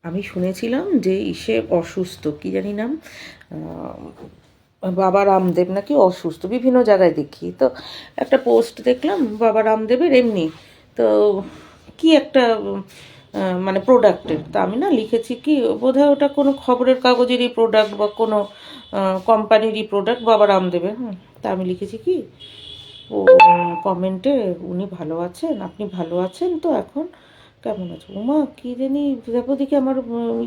আমি শুনেছিলাম যে অসুস্থ, কি জানি নাম, বাবা রামদেব নাকি অসুস্থ, বিভিন্ন জায়গায় দেখি তো একটা পোস্ট দেখলাম বাবা রামদেবের এমনি তো কি একটা মানে প্রোডাক্টের, তা আমি না লিখেছি কি বোধহয় ওটা কোনো খবরের কাগজেরই প্রোডাক্ট বা কোনো কোম্পানিরই প্রোডাক্ট বাবা রামদেবের। তা আমি লিখেছি কি ও কমেন্টে, উনি ভালো আছেন, আপনি ভালো আছেন তো এখন, কেমন আছে উমা, কী জানি দেখো দেখি আমার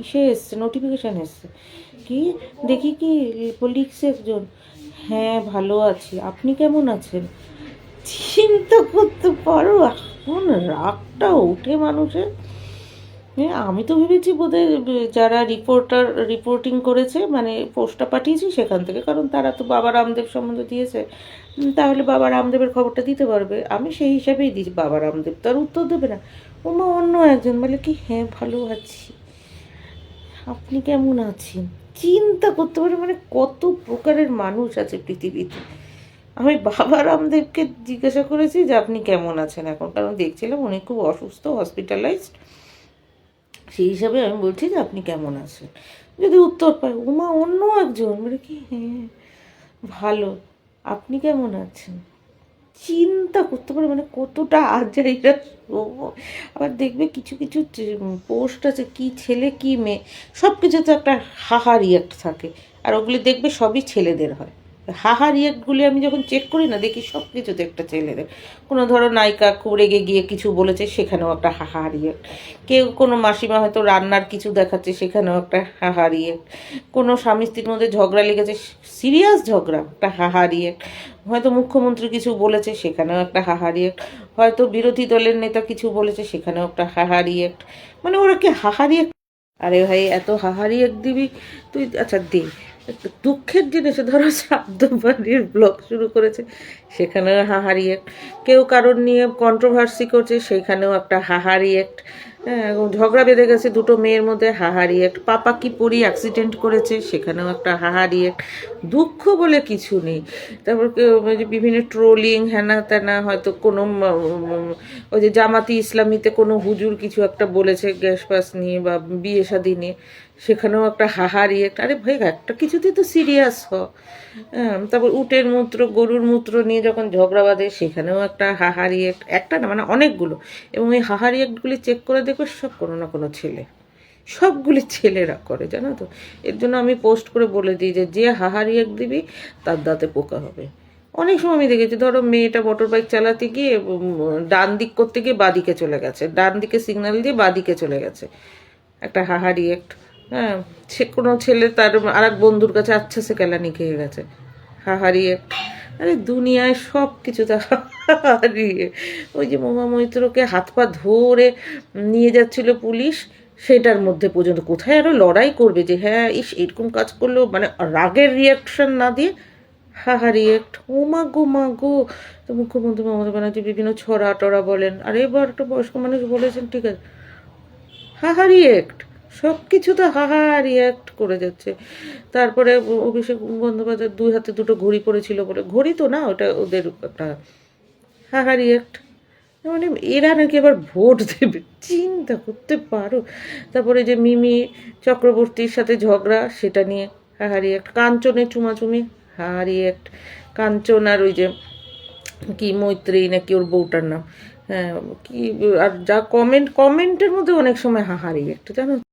ইসে এসছে, নোটিফিকেশান এসছে, কি দেখি কি লিখছে একজন, হ্যাঁ ভালো আছি, আপনি কেমন আছেন। চিন্তা করতে পারো এখন রাগটা ওঠে মানুষের। হ্যাঁ, আমি তো ভেবেছি বোধহয় যারা রিপোর্টিং করেছে, মানে পোস্টটা পাঠিয়েছি সেখান থেকে, কারণ তারা তো বাবা রামদেব সম্বন্ধে দিয়েছে, তাহলে বাবা রামদেবের খবরটা দিতে পারবে, আমি সেই হিসাবেই দিয়েছি, বাবা রামদেব তো আর উত্তর দেবে না। ওমা অন্য একজন বলে কি, হ্যাঁ ভালো আছি, আপনি কেমন আছেন। চিন্তা করতে পারে মানে কত প্রকারের মানুষ আছে পৃথিবীতে। আমি বাবা রামদেবকে জিজ্ঞাসা করেছি যে আপনি কেমন আছেন এখন, কারণ দেখছিলাম উনি খুব অসুস্থ, হসপিটালাইজড, সেই হিসাবে আমি বলছি যে আপনি কেমন আছেন। যদি উত্তর পাই, উমা অন্য একজন বলে কি, হ্যাঁ ভালো, আপনি কেমন আছেন। চিন্তা করতে পারে মানে কতটা আজাইরা। আবার দেখবে কিছু কিছু পোস্ট আছে, কি ছেলে কি মেয়ে সব কিছুতে একটা হাহা রিয়াক্ট থাকে, আর ওগুলি দেখবে সবই ছেলেদের হয়। হাহা রিয়াক্টগুলি আমি যখন চেক করি না, দেখি সব কিছুতে একটা ছেলেদের, কোনো ধরো নায়িকা খুব রেগে গিয়ে কিছু বলেছে, সেখানেও একটা হাহা রিয়াক্ট, কেউ কোনো মাসিমা হয়তো রান্নার কিছু দেখাচ্ছে, সেখানেও একটা হাহা রিয়াক্ট, কোনো স্বামী স্ত্রীর মধ্যে ঝগড়া লেগেছে, সিরিয়াস ঝগড়া, একটা হাহা রিয়াক্ট, হয়তো মুখ্যমন্ত্রী কিছু বলেছে, সেখানেও একটা হাহা রিয়াক্ট, হয়তো বিরোধী দলের নেতা কিছু বলেছে, সেখানেও একটা হাহা রিয়াক্ট, মানে ওরা কি হাহা রিয়াক্ট। আরে ভাই এত হাহা রিয়াক্ট দিবি তুই, আচ্ছা দে। দুঃখের জিনিসে ধরো শ্রাদ্ধ বাড়ির ব্লগ শুরু করেছে, সেখানেও হাহা রিয়াক্ট, কেউ কারোর নিয়ে কন্ট্রোভার্সি করছে, সেখানেও একটা হাহা রিয়াক্ট, হ্যাঁ ঝগড়া বেঁধে গেছে দুটো মেয়ের মধ্যে, হাহা রিয়াক্ট, পাপা কি পরি অ্যাক্সিডেন্ট করেছে, সেখানেও একটা হাহা রিয়াক্ট, দুঃখ বলে কিছু নেই। তারপর ওই যে বিভিন্ন ট্রোলিং হ্যানা ত্যানা, হয়তো কোনো ওই যে জামাতি ইসলামীতে কোনো হুজুর কিছু একটা বলেছে গ্যাস পাস নিয়ে বা বিয়ে শাদী নিয়ে, সেখানেও একটা হাহা রিয়েক্ট। আরে ভাই একটা কিছুতেই তো সিরিয়াস হ্যাঁ, তারপর উটের মূত্র গরুর মূত্র নিয়ে যখন ঝগড়া বাঁধে, সেখানেও একটা হাহা রিয়েক্ট, একটা না মানে অনেকগুলো, এবং এই হাহা রিয়েক্টগুলি চেক করে দেখবে সব কোনো না কোনো ছেলে, সবগুলি ছেলেরা করে, জানো তো। এর জন্য আমি পোস্ট করে বলে দিই যে যে হাহা রিয়েক্ট দিবি তার দাঁতে পোকা হবে। অনেক সময় আমি দেখেছি, ধরো মেয়েটা মোটর বাইক চালাতে গিয়ে ডান দিক করতে গিয়ে বাদিকে চলে গেছে, ডান দিকে সিগন্যাল দিয়ে বাদিকে চলে গেছে, একটা হাহা রিয়েক্ট। হ্যাঁ, সে কোনো ছেলে তার আর এক বন্ধুর কাছে আচ্ছা সে কেলানি খেয়ে গেছে, হাহা রিয়েক্ট। আরে দুনিয়ায় সব কিছুতে হারিয়ে, ওই যে মহা মৈত্রকে হাত পা ধরে নিয়ে যাচ্ছিল পুলিশ, সেটার মধ্যে পর্যন্ত কোথায় আরও লড়াই করবে যে হ্যাঁ ইস এরকম কাজ করলেও, মানে রাগের রিয়াকশন না দিয়ে হাহা রিয়েক্ট। ও মা গো মা গো। তো মুখ্যমন্ত্রী মমতা ব্যানার্জি বিভিন্ন ছড়া টড়া বলেন, আর এবার একটা বয়স্ক মানুষ বলেছেন, ঠিক আছে হাহা রিয়েক্ট, সব কিছুতে হাহা রিয়াক্ট করে যাচ্ছে। তারপরে অভিষেক বন্দ্যোপাধ্যায় দুই হাতে দুটো ঘড়ি পড়েছিল বলে, ঘড়ি তো না ওটা ওদের একটা হাহা রিয়াক্ট, মানে এরা নাকি আবার ভোট দেবে, চিন্তা করতে পারো। তারপরে যে মিমি চক্রবর্তীর সাথে ঝগড়া, সেটা নিয়ে হাহা রিয়াক্ট, কাঞ্চনের চুমাচুমি হাহা রিয়াক্ট, কাঞ্চন আর ওই যে কি মৈত্রেয়ী নাকি ওর বউটার নাম, হ্যাঁ কি, আর যা কমেন্টের মধ্যে অনেক সময় হাহা রিয়াক্ট, জানো।